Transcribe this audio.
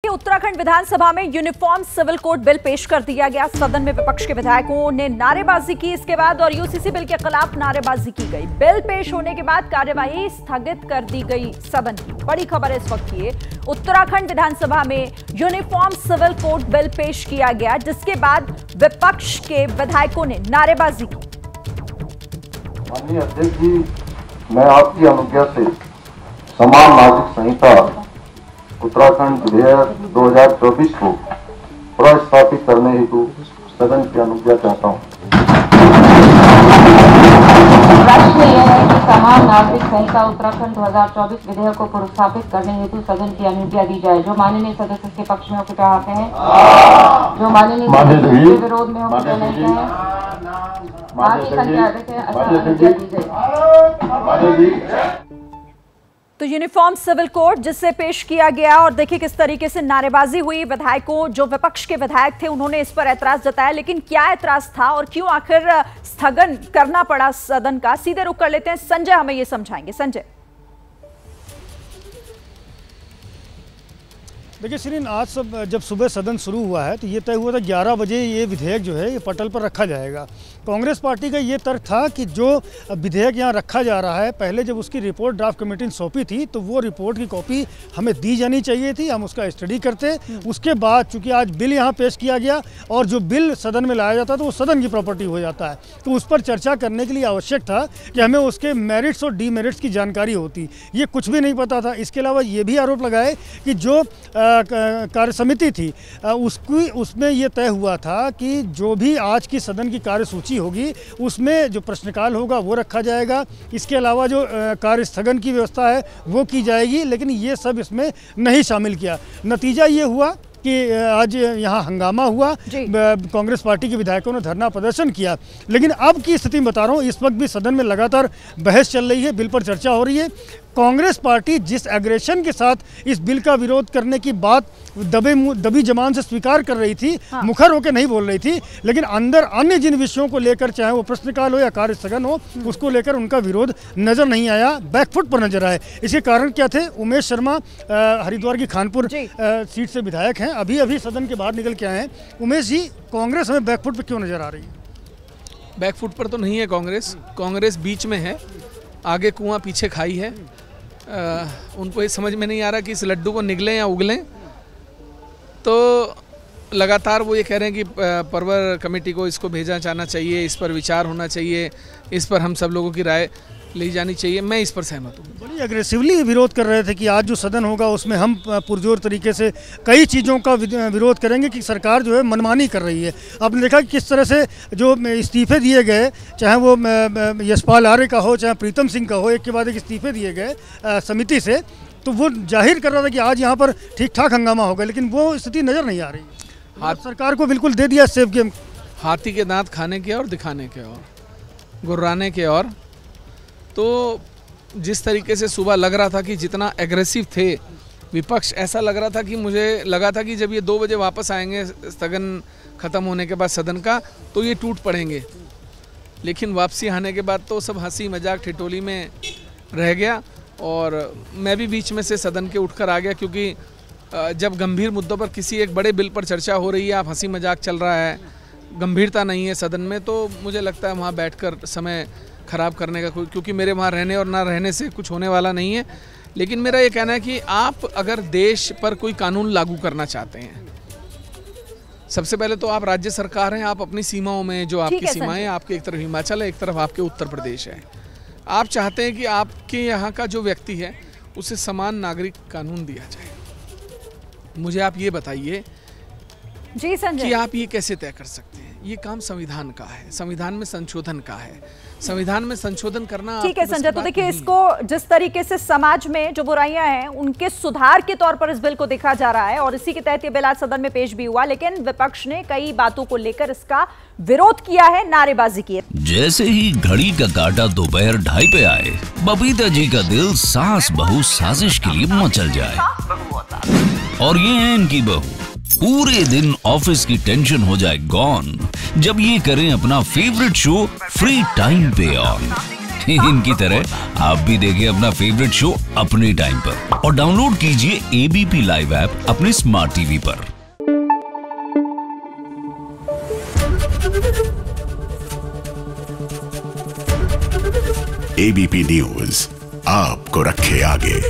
के उत्तराखंड विधानसभा में uniform civil code bill पेश कर दिया गया। सदन में विपक्ष के विधायकों ने नारेबाजी की इसके बाद और यूसीसी बिल के खिलाफ नारेबाजी की गई। बिल पेश होने के बाद कार्यवाही स्थगित कर दी गई सदन की। बड़ी खबर है इस वक्त की, उत्तराखंड विधानसभा में यूनिफॉर्म सिविल कोड बिल पेश किया गया, जिसके बाद विपक्ष के विधायकों ने नारेबाजी की। माननीय अध्यक्ष जी, मैं आपकी अनुज्ञा से समान नागरिक संहिता उत्तराखंड विधेयक 2024 को प्रस्थापित करने हेतु सदन की अनुज्ञा चाहता हूँ। प्रश्न यह है कि समान नागरिक संहिता उत्तराखंड 2024 विधेयक को प्रस्थापित करने हेतु सदन की अनुज्ञा दी जाए। जो माननीय सदस्य के पक्ष में उपचार आते हैं, जो माननीय सदस्य के विरोध में उपचार नहीं है, बाकी संख्या अनुज्ञा दी जाए। तो यूनिफॉर्म सिविल कोड जिससे पेश किया गया और देखिए किस तरीके से नारेबाजी हुई। विधायकों, जो विपक्ष के विधायक थे, उन्होंने इस पर ऐतराज जताया, लेकिन क्या ऐतराज था और क्यों आखिर स्थगन करना पड़ा सदन का, सीधे रुख कर लेते हैं। संजय हमें ये समझाएंगे। संजय, देखिए श्रीन, आज जब सुबह सदन शुरू हुआ है तो ये तय हुआ था 11 बजे ये विधेयक जो है ये पटल पर रखा जाएगा। कांग्रेस पार्टी का ये तर्क था कि जो विधेयक यहाँ रखा जा रहा है, पहले जब उसकी रिपोर्ट ड्राफ्ट कमेटी ने सौंपी थी तो वो रिपोर्ट की कॉपी हमें दी जानी चाहिए थी, हम उसका स्टडी करते। उसके बाद चूंकि आज बिल यहाँ पेश किया गया और जो बिल सदन में लाया जाता है तो वो सदन की प्रॉपर्टी हो जाता है, तो उस पर चर्चा करने के लिए आवश्यक था कि हमें उसके मेरिट्स और डीमेरिट्स की जानकारी होती। ये कुछ भी नहीं पता था। इसके अलावा ये भी आरोप लगाए कि जो कार्य समिति थी उसमें ये तय हुआ था कि जो भी आज की सदन की कार्यसूची होगी उसमें जो प्रश्नकाल होगा वो रखा जाएगा। इसके अलावा जो कार्य स्थगन की व्यवस्था है वो की जाएगी, लेकिन ये सब इसमें नहीं शामिल किया। नतीजा ये हुआ कि आज यहाँ हंगामा हुआ, कांग्रेस पार्टी के विधायकों ने धरना प्रदर्शन किया। लेकिन अब की स्थिति में बता रहा हूँ, इस वक्त भी सदन में लगातार बहस चल रही है, बिल पर चर्चा हो रही है। कांग्रेस पार्टी जिस एग्रेशन के साथ इस बिल का विरोध करने की बात दबी जबान से स्वीकार कर रही थी, मुखर होकर नहीं बोल रही थी, लेकिन अंदर अन्य जिन विषयों को लेकर, चाहे वो प्रश्नकाल हो या कार्य स्थगन हो, उसको लेकर उनका विरोध नजर नहीं आया, बैकफुट पर नजर आए। इसके कारण क्या थे? उमेश शर्मा हरिद्वार की खानपुर सीट से विधायक हैं, अभी सदन के बाहर निकल के आए हैं। उमेश जी, कांग्रेस हमें बैकफुट पर क्यों नजर आ रही है? बैकफुट पर तो नहीं है कांग्रेस बीच में है, आगे कुआं पीछे खाई है। उनको ये समझ में नहीं आ रहा कि इस लड्डू को निगलें या उगलें। तो लगातार वो ये कह रहे हैं कि परवर कमेटी को इसको भेजा जाना चाहिए, इस पर विचार होना चाहिए, इस पर हम सब लोगों की राय ली जानी चाहिए। मैं इस पर सहमत हूँ। बड़ी अग्रेसिवली विरोध कर रहे थे कि आज जो सदन होगा उसमें हम पुरजोर तरीके से कई चीज़ों का विरोध करेंगे कि सरकार जो है मनमानी कर रही है। आपने देखा कि किस तरह से जो इस्तीफे दिए गए, चाहे वो यशपाल आर्य का हो, चाहे प्रीतम सिंह का हो, एक के बाद एक इस्तीफे दिए गए समिति से, तो वो जाहिर कर रहा था कि आज यहाँ पर ठीक ठाक हंगामा होगा, लेकिन वो स्थिति नज़र नहीं आ रही। सरकार को बिल्कुल दे दिया सेफ गेम। हाथी के दांत खाने के और दिखाने के और गुर्राने के और। तो जिस तरीके से सुबह लग रहा था कि जितना एग्रेसिव थे विपक्ष, ऐसा लग रहा था कि मुझे लगा था कि जब ये 2 बजे वापस आएंगे स्थगन खत्म होने के बाद सदन का, तो ये टूट पड़ेंगे। लेकिन वापसी आने के बाद तो सब हंसी मजाक ठिठोली में रह गया और मैं भी बीच में से सदन के उठकर आ गया, क्योंकि जब गंभीर मुद्दों पर किसी एक बड़े बिल पर चर्चा हो रही है, आप हंसी मजाक चल रहा है, गंभीरता नहीं है सदन में, तो मुझे लगता है वहाँ बैठकर समय ख़राब करने का क्योंकि मेरे वहाँ रहने और ना रहने से कुछ होने वाला नहीं है। लेकिन मेरा ये कहना है कि आप अगर देश पर कोई कानून लागू करना चाहते हैं, सबसे पहले तो आप राज्य सरकार हैं, आप अपनी सीमाओं में, जो आपकी सीमाएं, आपके एक तरफ हिमाचल है, एक तरफ आपके उत्तर प्रदेश है, आप चाहते हैं कि आपके यहाँ का जो व्यक्ति है उसे समान नागरिक कानून दिया जाए। मुझे आप ये बताइए जी संजय, कि आप ये कैसे तय कर सकते हैं? ये काम संविधान का है, संविधान में संशोधन का है, संविधान में संशोधन करना। ठीक है संजय, तो देखिए इसको जिस तरीके से समाज में जो बुराइयां हैं उनके सुधार के तौर पर इस बिल को देखा जा रहा है और इसी के तहत ये बिल आज सदन में पेश भी हुआ, लेकिन विपक्ष ने कई बातों को लेकर इसका विरोध किया है, नारेबाजी की है। जैसे ही घड़ी का काटा दोपहर 2:30 पे आए, बबीता जी का दिल सास बहू साजिश के लिए मचल जाए। और ये है इनकी बहू, पूरे दिन ऑफिस की टेंशन हो जाए गॉन जब ये करें अपना फेवरेट शो फ्री टाइम पे ऑन। इनकी तरह आप भी देखिए अपना फेवरेट शो अपने टाइम पर और डाउनलोड कीजिए एबीपी लाइव ऐप अपने स्मार्ट टीवी पर। एबीपी न्यूज आपको रखे आगे।